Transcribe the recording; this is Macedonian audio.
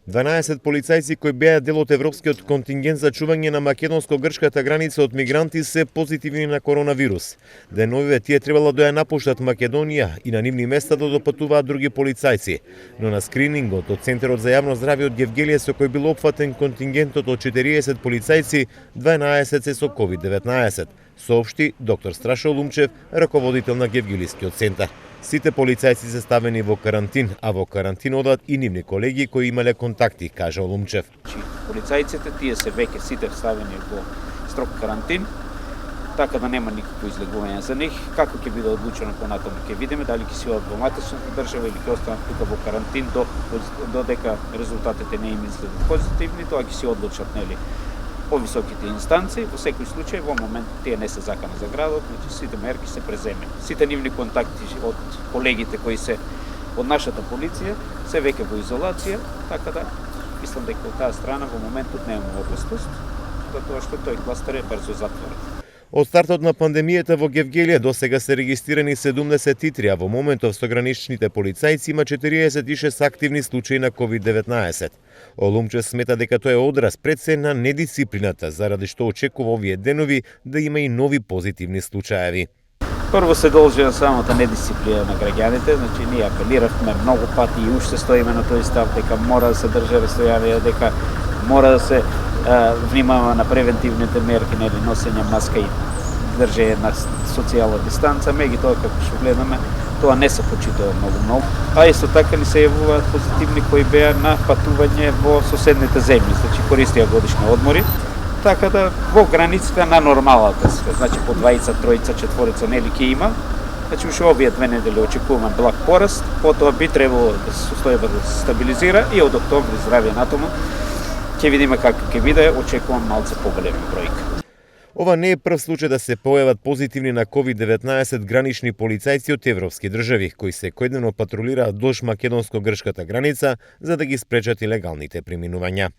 12 полицајци кои беа дел од европскиот контингент за чување на македонско-грчката граница од мигранти се позитивни на коронавирус. Деновиве тие требало да ја напуштат Македонија и на нивни места да допатуваат други полицајци. Но на скринингот од Центарот за јавно здравје од Гевгелие со кој бил опфатен контингентот од 40 полицајци, 12 се со COVID-19, соопшти доктор Страшо Лумчев, раководител на Гевгелискиот центар. Сите полицајци се ставени во карантин, а во карантин одат и нивни колеги кои имале контакти, кажа Лумчев. Полицајците тие се веќе сите ставени во строг карантин, така да нема никакво излегување за нив. Како ќе биде одлучено понатаму ќе видиме, дали ќе си одат во матичната држава или ќе останат тука во карантин додека резултатите не им изгледат позитивни, тоа ќе си одлучат нели повисоките инстанции. Во секој случај во момент тие не се закана за градот, значи сите мерки се преземени. Сите нивни контакти од колегите кои се од нашата полиција се веќе во изолација, така да мислам дека од таа страна во моментот немаме опасност, затоа што тој кластер е брзо затворен. Од стартот на пандемијата во Гевгелие до сега се регистрирани 73, а во моментов со граничните полицајци има 46 активни случаи на COVID-19. Олумчев смета дека тоа е одраз пред се на недисциплината, заради што очекува овие денови да има и нови позитивни случаеви. Прво се должи на самата недисциплина на граѓаните, значи ние апелиравме многу пати и уште стоиме на тој став дека мора да се држи растојание, дека мора да се внимава на превентивните мерки, нели носење маска и држење на социјална дистанца, меѓутоа како што гледаме, тоа не се почитува многу, а исто така ни се јавуваат позитивни кои беа на патување во соседните земји, значи користија годишни одмори, така да во границите на нормалата се, значи по 20, 3, 4 нели ќе има. Значи уште овие 2 недели очекуваме благ пораст, потоа би требало да се состојба да се стабилизира и од октомври здравје натаму ќе видиме како ќе биде, очекувам малце поголеми бројка. Ова не е прв случај да се појават позитивни на COVID-19 гранични полицајци од европски држави, кои секојдневно патрулираат дуж македонско-грчката граница за да ги спречат илегалните преминувања.